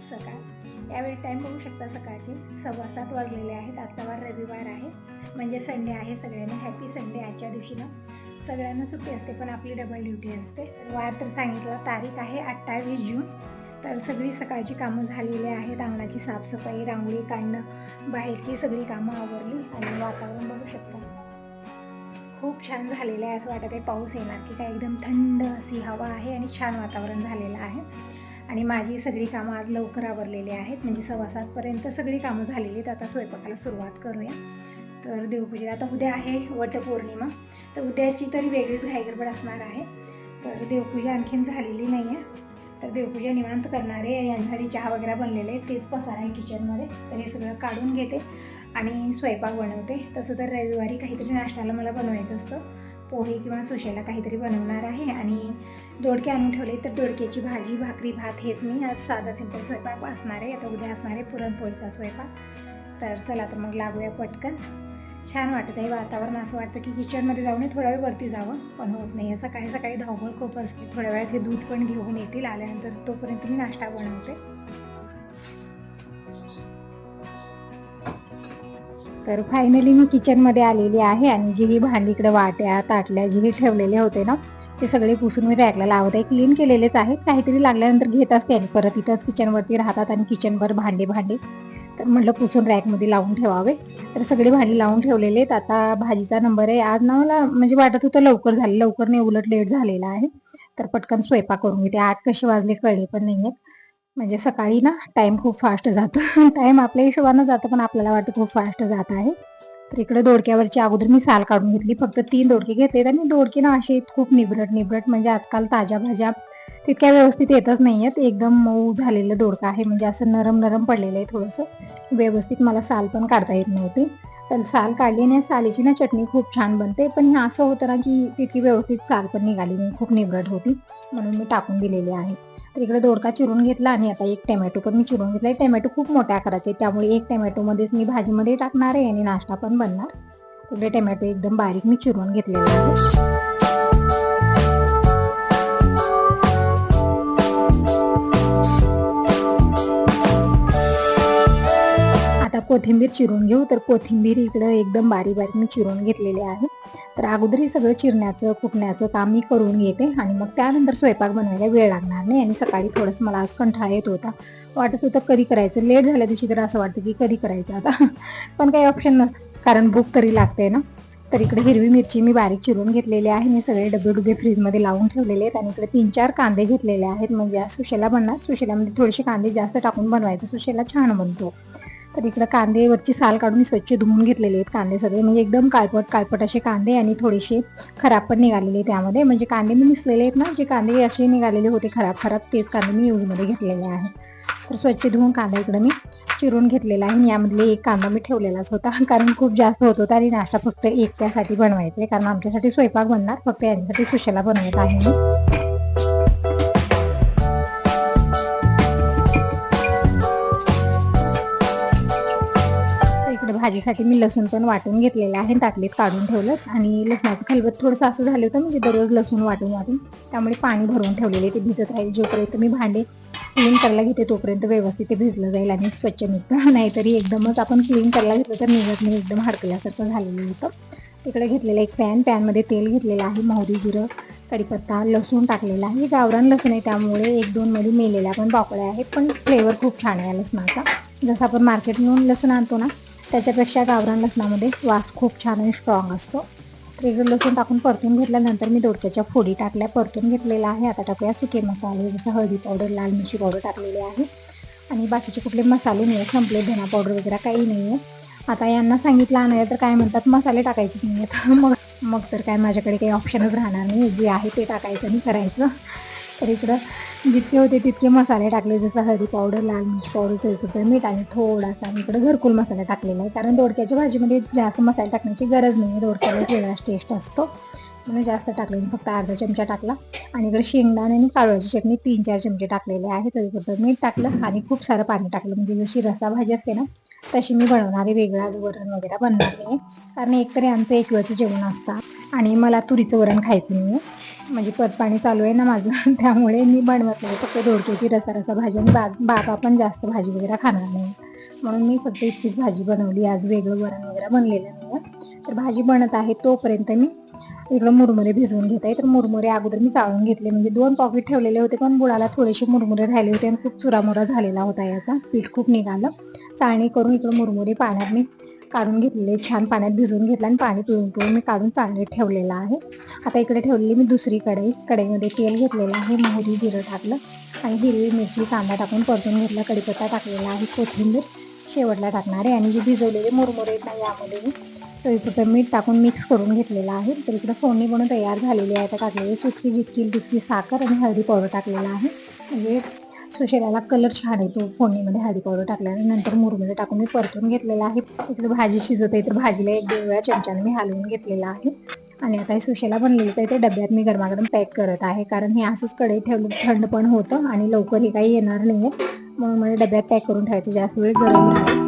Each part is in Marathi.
सकाळ. यावेळी टाईम बघू शकता सकाळचे 7:15 वाजलेले आहेत. आजचा वार रविवार आहे, म्हणजे संडे आहे. सगळ्यांना हॅपी संडे. आजच्या दिवशी ना सगळ्यांना सुट्टी असते, पण आपली डबल ड्युटी असते. वार तर सांगितलं, तारीख आहे 28 जून. तर सगळी सकाळची कामं झालेली आहेत. अंगणाची साफसफाई, रांगोळी काढणं, बाहेरची सगळी कामं आवरली आणि वातावरण बघू शकता खूप छान झालेलं आहे. असं वाटत आहे पाऊस येणार की काय. एकदम थंड अशी हवा आहे आणि छान वातावरण झालेलं आहे. आणि माझी सगळी कामं आज लवकर आवरलेली आहेत, म्हणजे 6:15पर्यंत सगळी कामं झालेली आहेत. आता स्वयंपाकाला सुरुवात करूया. तर देवपूजा आता उद्या आहे वटपौर्णिमा, तर उद्याची तरी वेगळीच घाईगडबड असणार आहे. तर देवपूजा आणखीन झालेली नाही आहे, तर देवपूजा निवांत करणार आहे. यांसाठी चहा वगैरे बनलेले आहे, तेच पसार आहे किचनमध्ये. तर हे सगळं काढून घेते आणि स्वयंपाक बनवते. तसं तर रविवारी काहीतरी नाश्त्याला मला बनवायचं असतं, पोहे किंवा सुशेला काहीतरी बनवणार आहे. आणि दोडके आणून ठेवले, तर दोडक्याची भाजी, भाकरी, भात हेच मी आज साधा सिंपल स्वयंपाक असणार आहे. आता उद्या असणार आहे पुरणपोळीचा स्वयंपाक. तर चला तर मग लागूया पटकन. छान वाटत आहे वातावरण. असं वाटतं की किचनमध्ये जाऊन थोड्या वेळ वरती जावं, पण होत नाही. सकाळी सकाळी धावपळ खूप असते. थोड्या वेळात हे दूध पण घेऊन येतील आल्यानंतर, तोपर्यंत मी नाश्ता बनवते. तर फायनली मी किचनमध्ये आलेली आहे आणि जी ही भांडी इकडे वाट्या ताटल्या जे ठेवलेले होते ना, ते सगळे पुसून मी रॅकला लावत आहे. क्लीन केलेलेच आहेत, काहीतरी लागल्यानंतर घेत असते आणि परत इथंच किचनवरती राहतात आणि किचनभर भांडी. तर म्हटलं पुसून रॅकमध्ये लावून ठेवावे. तर सगळी भांडी लावून ठेवलेले आहेत. आता भाजीचा नंबर आहे आज ना, मला म्हणजे वाटत होतं लवकर झालं, लवकर नाही उलट लेट झालेला आहे. तर पटकन स्वयंपाक करून घेते. 8 कसे वाजले कळले पण नाही आहेत. म्हणजे सकाळी ना टाईम खूप फास्ट जातो. टाईम आपल्या हिशोबानं जातं, पण आपल्याला वाटतं खूप फास्ट जात आहे. तर इकडे दोडक्यावरची अगोदर मी साल काढून घेतली. फक्त 3 दोडके घेतलेत आणि दोडके ना असे खूप निबरट म्हणजे आजकाल ताज्या भाज्या तितक्या व्यवस्थित येतच नाही आहेत. एकदम मऊ झालेलं दोडका आहे, म्हणजे असं नरम पडलेलं आहे थोडंसं. व्यवस्थित मला साल पण काढता येत नव्हती. तर साल काढली आणि सालीची ना चटणी खूप छान बनते, पण हे असं होतं ना की तितकी व्यवस्थित साल पण निघाली नाही, खूप निबरट होती, म्हणून मी टाकून दिलेली आहे. तर इकडे दोडका चिरून घेतला आणि आता एक टोमॅटो पण मी चिरून घेतला. टोमॅटो खूप मोठ्या आकाराचे, त्यामुळे एक टोमॅटोमध्येच मी भाजीमध्ये टाकणार आहे आणि नाश्ता पण बनणार. इकडे टोमॅटो एकदम बारीक मी चिरून घेतलेला आहे. आता कोथिंबीर चिरून घेऊ. तर कोथिंबीर इकडं एकदम बारीक मी चिरून घेतलेले आहे. तर अगोदर हे सगळं चिरण्याचं कुटण्याचं काम मी करून घेते आणि मग त्यानंतर स्वयंपाक बनवायला वेळ लागणार नाही. आणि सकाळी थोडंसं मला आज कंटाळा येत होता, वाटत होतं कधी करायचं. लेट झाल्या दिवशी तर असं वाटतं की कधी करायचं आता. पण काही ऑप्शन नसतं, कारण भूक तरी लागते ना. तर इकडे हिरवी मिरची मी बारीक चिरून घेतलेली आहे. मी सगळे डबे फ्रीजमध्ये लावून ठेवलेले आहेत. आणि इकडे 3-4 कांदे घेतलेले आहेत, म्हणजे आज सुशेला बनणार. सुशेलामध्ये थोडेसे कांदे जास्त टाकून बनवायचं, सुशेला छान बनतो. तर इकडे कांदेवरची साल काढून स्वच्छ धुवून घेतलेले आहेत कांदे सगळे, म्हणजे एकदम काळपट असे कांदे आणि थोडेसे खराब पण निघालेले त्यामध्ये. म्हणजे कांदे मी मिसलेले आहेत ना, जे कांदे असे निघालेले होते खराब, तेच कांदे मी यूजमध्ये घेतलेले आहेत. तर स्वच्छ धुवून कांदा इकडे मी चिरून घेतलेला आहे. यामधले एक कांदा मी ठेवलेलाच होता, कारण खूप जास्त होत होता आणि नाश्ता फक्त एकट्यासाठी बनवायचा आहे, कारण आमच्यासाठी स्वयंपाक बनणार, फक्त यांच्यासाठी सुशेला बनवत आहे मी. भाजीसाठी मी लसूण पण वाटून घेतलेलं आहे, ताटलीत काढून ठेवलं. आणि लसणाचं खलबत थोडंसं असं झालं होतं, म्हणजे दररोज लसूण वाटून त्यामुळे पाणी भरून ठेवलेले, ते भिजत राहील. जोपर्यंत मी भांडे क्लीन करायला घेते तोपर्यंत व्यवस्थित ते भिजलं जाईल आणि स्वच्छ निघतं. नाहीतरी एकदमच आपण क्लीन करायला घेतलं तर निघत नाही, एकदम हडकल्यासारखं झालेलं होतं. तिकडे घेतलेलं एक पॅनमध्ये तेल घेतलेलं आहे, मोहरी, जिरं, कढीपत्ता, लसूण टाकलेला आहे. गावरान लसूण आहे, त्यामुळे 1-2 मध्ये मेलेल्या पण पाकळ्या आहेत, पण फ्लेवर खूप छान आहे लसणाचा. जसं आपण मार्केटमधून लसूण आणतो ना, त्याच्यापेक्षा गावरान लसणामध्ये वास खूप छान आणि स्ट्रॉंग असतो. तर इकडे लसूण टाकून परतून घेतल्यानंतर मी दोडक्याच्या फोडी टाकल्या, परतून घेतलेला आहे. आता टाकूया सुके मसाले, जसं हळदी पावडर, लाल मिरची पावडर टाकलेली आहे. आणि बाकीचे कुठले मसाले नाही आहेत, संपले, धना पावडर वगैरे काही नाही आहे. आता यांना सांगितलं आणायला तर काय म्हणतात, मसाले टाकायचे नाही आहेत. मग तर काय माझ्याकडे काही ऑप्शनच राहणार नाही, जे आहे ते टाकायचं आणि करायचं. तर इकडं जितके होते तितके मसाले टाकले, जसं हळदी पावडर, लाल मिरची पावडर, चवीपुरतं मीठ आणि थोडासा इकडं घरकुल मसाला टाकलेला आहे, कारण दोडक्याच्या भाजीमध्ये जास्त मसाले टाकण्याची गरज नाही आहे. दोडक्याला वेगळाच टेस्ट असतो, म्हणून जास्त टाकले, फक्त अर्धा चमचा टाकला. आणि इकडे शेंगदाणे आणि काळवाची चटणी 3-4 चमचे टाकलेले आहे. चवीपुरतं मीठ टाकलं आणि खूप सारं पाणी टाकलं, म्हणजे जशी रसा भाजी असते ना तशी मी बनवणारे, वेगळं आज वरण वगैरे बनणार नाही, कारण एकतरी आमचं एक वेळचं जेवण असतं आणि मला तुरीचं वरण खायचं नाही आहे. म्हणजे पतपाणी चालू आहे ना माझं त्यामुळे मी बनवत नाही, फक्त दोडक्याची रसा भाजी. आणि बाबा पण जास्त भाजी वगैरे खाणार नाही, म्हणून मी फक्त इतकीच भाजी बनवली. आज वेगळं वरण वगैरे बनलेलं नाही. तर भाजी बनत आहे तोपर्यंत मी इकडं मुरमुरे भिजवून घेत आहे. तर मुरमुरे अगोदर मी चाळून घेतले, म्हणजे 2 पॉकेट ठेवलेले होते, पण बुडाला थोडेसे मुरमुरे राहिले होते आणि खूप चुरामुरा झालेला होता, याचा पीठ खूप निघालं. चाळणी करून इकडं मुरमुरे पाण्यात मी काढून घेतलेले, छान पाण्यात भिजवून घेतलं आणि पाणी पिळून मी काढून चाळणीत ठेवलेलं आहे. आता इकडे ठेवलेली मी दुसरी कढईमध्ये तेल घेतलेलं आहे, मोहरी जिरं टाकलं आणि हिरवी मिरची कांदा टाकून परतून घेतला. कढीपत्ता टाकलेला आहे, कोथिंबीर शेवटला टाकणार आहे आणि जे भिजवलेले मुरमुरे आहेत ना यामध्ये मी चवीपुरतं मीठ टाकून मिक्स करून घेतलेलं आहे. तर इकडं फोडणी बनवून तयार झालेली आहे. आता टाकलेली चुटकी जितकी तितकी साखर आणि हळदी पावडर टाकलेला आहे, म्हणजे सुशेराला कलर छान येतो फोडणीमध्ये हळदी पावडर टाकल्यानंतर. मुरमुरे टाकून मी परतून घेतलेला आहे. इकडे भाजी शिजत आहे, तर भाजीला 1-2 वेळा चमच्याने मी हलवून घेतलेला आहे. आणि आता हे सुशेला बनलेलंच आहे, ते डब्यात मी गरमागरम पॅक करत आहे, कारण हे असंच कढईत ठेवलं थंड पण होतं आणि लवकर हे काही येणार नाही आहे, म्हणून मला डब्यात पॅक करून ठेवायचं, जास्त वेळ गरम राहील.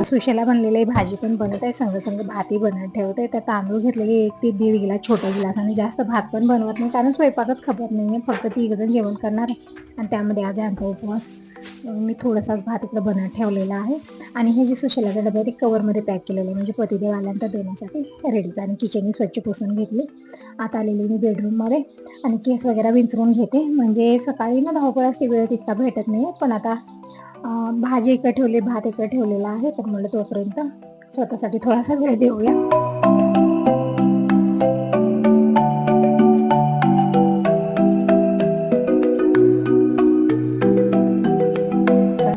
सुशेला बनलेली भाजी पण बनत आहे, संग भातही बनत ठेवत आहे. तर तांदूळ घेतलेले 1 ते 1.5 गिलास छोटा गिलास, आणि जास्त भात पण बनवत नाही, कारण स्वयंपाकच खपत नाही, फक्त 3 जण जेवण करणार आणि त्यामध्ये आज आमचा उपवास. मी थोडासाच भात इकडे बनत ठेवलेला आहे. आणि हे जे सुशेलाचा डबा आहे ते कवरमध्ये पॅक केलेलं आहे, म्हणजे पतिदेव आल्यानंतर देण्यासाठी रेडीच. आणि किचनही स्वच्छ पुसून घेतली. आता आलेली मी बेडरूममध्ये आणि केस वगैरे विंचरून घेते, म्हणजे सकाळी ना धावपळ असते, वेळ तितका भेटत नाही. पण आता भाजी इकडे ठेवली, भात इकडे ठेवलेला आहे, तर मला तोपर्यंत स्वतःसाठी थोडासा वेळ देऊया.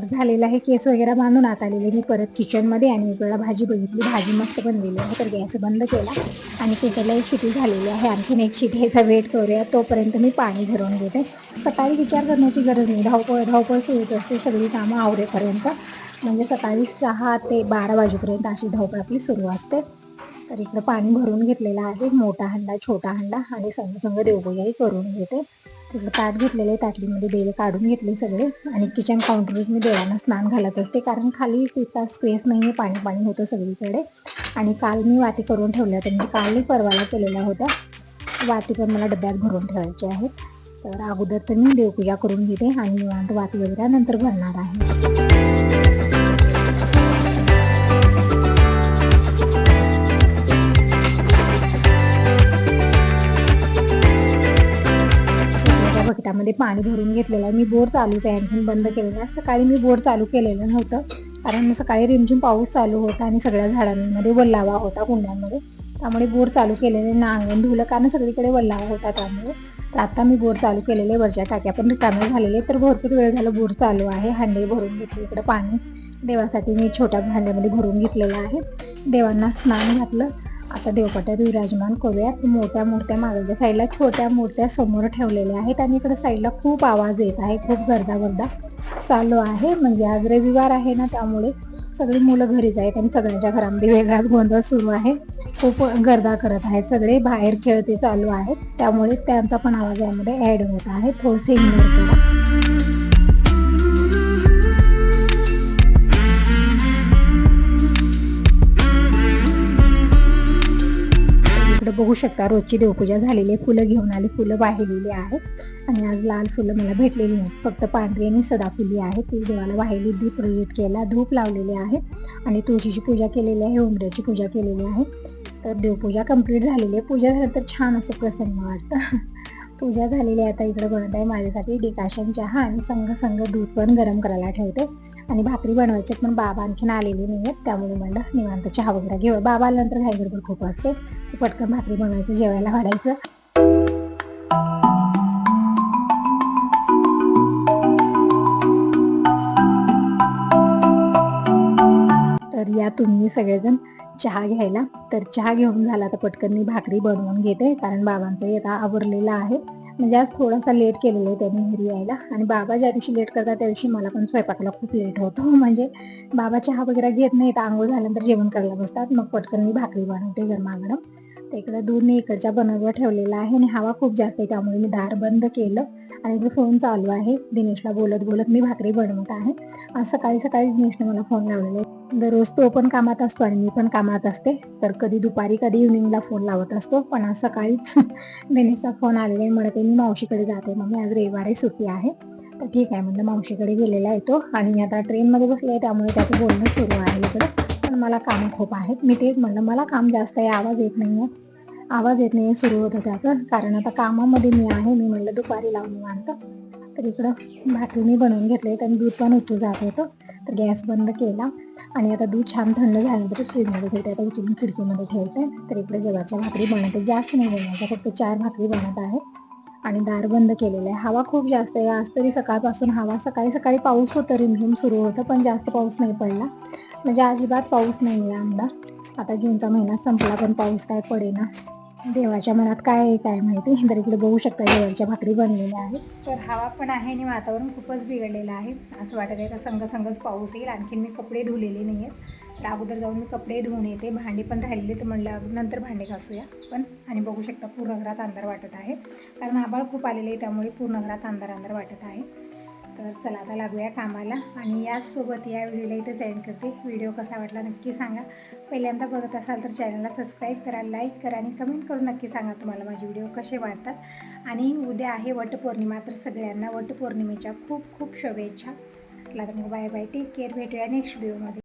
झालेला आहे केस वगैरे बांधून. आता आलेले मी परत किचनमध्ये आणि इकडे भाजी बघितली, भाजी मस्त बनलेली आहे. तर गॅस बंद केला आणि कुकरला 1 शिटी झालेली आहे, आणखीन 1 शिटी ह्याचा वेट करूया, तोपर्यंत मी पाणी भरून घेते. सकाळी विचार करण्याची गरज नाही, धावपळ सुरूच असते, सगळी कामं आवरेपर्यंत, म्हणजे सकाळी 6 ते 12 वाजेपर्यंत अशी धावपळ आपली सुरू असते. तर इकडं पाणी भरून घेतलेलं आहे, मोठा हंडा छोटा हंडा, आणि संग देवपूजाही करून घेते. तिकडं ताट घेतलेले, ताटलीमध्ये देव काढून घेतले सगळे, आणि किचन काउंटरच मी देवांना स्नान घालत असते, कारण खाली तिथला स्पेस नाही आहे, पाणी होतं सगळीकडे. आणि काल मी वाती करून ठेवल्या होत्या, म्हणजे काल मी परवाला केलेल्या होत्या, वाती पण मला डब्यात भरून ठेवायच्या आहेत. तर अगोदर तर मी देवपूजा करून घेते आणि निवांत वाती वगैरे नंतर भरणार आहे. बकेटामध्ये पाणी भरून घेतलेलं आहे. मी बोर चालूच आहे, आणखीन बंद केलेलं आहे. सकाळी मी बोर चालू केलेलं नव्हतं, कारण सकाळी रिमझिम पाऊस चालू होता आणि सगळ्या झाडांमध्ये वल्लावा होता कुंड्यांमध्ये, त्यामुळे बोर चालू केलेले ना, अंगण धुलं, कारण सगळीकडे वल्लावा होता त्यामुळे. तर आता मी बोर चालू केलेले, वरच्या टाक्या पण रिकाम्या झालेले, तर भरपूर वेळ झालं बोर चालू आहे. हांडे भरून घेतले, इकडं पाणी देवासाठी मी छोट्या भांड्यामध्ये भरून घेतलेलं आहे. देवांना स्नान घातलं. आता देवपाट्यात विराजमान करूया. मोठ्या मूर्त्या मागच्या साईडला, छोट्या मूर्त्या समोर ठेवलेल्या आहेत, आणि इकडे साईडला खूप आवाज येत आहे, खूप गर्दा चालू आहे, म्हणजे आज रविवार आहे ना, त्यामुळे सगळी मुलं घरीच आहेत आणि सगळ्यांच्या घरामध्ये वेगळाच गोंधळ सुरू आहे, खूप गर्दा करत आहेत, सगळे बाहेर खेळते चालू आहेत, त्यामुळे त्यांचा पण आवाज यामध्ये ॲड होत आहे, थोडंसं इग्नोर करा. बघू शकता रोजची देवपूजा झालेली, फुलं घेऊन आली, फुलं वाहिलेली आहेत, आणि आज लाल फुलं मला भेटलेली नाहीत, फक्त पांढरी आणि सदाफुली आहे. ती देवाला वाहिली, दीप प्रज्वलित केला, धूप लावलेले आहे, आणि तुळशीची पूजा केलेली आहे, उंबऱ्याची पूजा केलेली आहे. तर देवपूजा कंप्लीट झालेली आहे. पूजा झाल्यानंतर छान असं प्रसन्न वाटतं. पूजा झालेली आहे. आता इकडे बनत आहे माझ्यासाठी डिकाशन चहा, आणि संग दूध पण गरम करायला ठेवते, आणि भाकरी बनवायचे, पण बाबा आणखीन आलेली नाही आहेत, त्यामुळे म्हणलं निवांत चहा वगैरे घेऊ. बाबा आल्यानंतर घाई गडबड खूप असते, पटकन भाकरी बनवायचं, जेवायला वाढायचं. तर या तुम्ही सगळेजण चहा घ्यायला. तर चहा घेऊन झाला तर पटकन मी भाकरी बनवून घेते, कारण बाबांचं येता आवरलेलं आहे, म्हणजे आज थोडासा लेट केलेलं आहे त्यांनी घरी यायला, आणि बाबा ज्या दिवशी लेट करतात त्या दिवशी मला पण स्वयंपाकाला खूप लेट होतो, म्हणजे बाबा चहा वगैरे घेत नाही, तर आंघोळ झाल्यानंतर जेवण करायला बसतात, मग पटकन मी भाकरी बनवते गरमागरम. तर इकडं दूध मी इकडच्या बनववर ठेवलेलं आहे आणि हवा खूप जास्त आहे त्यामुळे मी दार बंद केलं आणि इकडे फोन चालू आहे. दिनेशला बोलत बोलत मी भाकरी बनवत आहे. आज सकाळी सकाळी दिनेशने मला फोन लावलेला आहे. दररोज तो पण कामात असतो आणि मी पण कामात असते, तर कधी दुपारी कधी इव्हनिंगला फोन लावत असतो. पण आज सकाळीच दिनेशचा फोन आलेला आहे, म्हणते मी मावशीकडे जाते मम्मी, आज रविवारी सुट्टी आहे. तर ठीक आहे म्हणलं, मावशीकडे गेलेला आहे तो आणि आता ट्रेनमध्ये बसले आहे त्यामुळे त्याचं बोलणं सुरू आहे इकडं. पण मला कामं खूप आहेत. मी तेच म्हणलं मला काम जास्त आहे, आवाज येत नाही सुरू होतं त्याचं, कारण आता कामामध्ये मी आहे. मी म्हणलं दुपारी लावून निवांत. तर इकडं भाकरी मी बनवून घेतले आणि दूध पण उतू जात होतं, तर गॅस बंद केला आणि आता दूध छान थंड झाल्यानंतर फ्रीजमध्ये ठेवते. आता उचलून खिडकीमध्ये ठेवते. तर इकडे जेवाच्या भाकरी बनवते, जास्त नाही बनवायच्या, फक्त 4 भाकरी बनत आहे आणि दार बंद केलेलं आहे. हवा खूप जास्त आहे आज, तरी सकाळपासून हवा. सकाळी सकाळी पाऊस होतं, रिमझिम सुरू होतं, पण जास्त पाऊस नाही पडला, म्हणजे अजिबात पाऊस नाही आहे आमदा. आता जूनचा महिना संपला पण पाऊस काय पडेना. देवाच्या मनात काय आहे काय माहिती. तर इकडे बघू शकता जेवायच्या भाकरी बनलेल्या आहेत. तर हवा पण आहे आणि वातावरण खूपच बिघडलेलं आहे. असं वाटत आहे का संगच पाऊस येईल. आणखीन मी कपडे धुलेले नाही आहेत, तर अगोदर जाऊन मी कपडे धुवून येते. भांडी पण राहिलेली, तर म्हणलं नंतर भांडे घासूया पण. आणि बघू शकता पूर्ण घरात अंधार वाटत आहे, कारण आभाळ खूप आलेले आहे त्यामुळे पूर्ण घरात अंधार वाटत आहे. तर चला आता लागूया कामाला आणि याचसोबत या व्हिडिओला इथे सेंड करते. व्हिडिओ कसा वाटला नक्की सांगा. पहिल्यांदा बघत असाल तर चॅनलला सबस्क्राईब करा, लाईक करा आणि कमेंट करून नक्की सांगा तुम्हाला माझे व्हिडिओ कसे वाटतात. आणि उद्या आहे वटपौर्णिमा, तर सगळ्यांना वटपौर्णिमेच्या खूप खूप शुभेच्छा. चला तर मग बाय बाय, टेक केअर, भेटूया नेक्स्ट व्हिडिओमध्ये.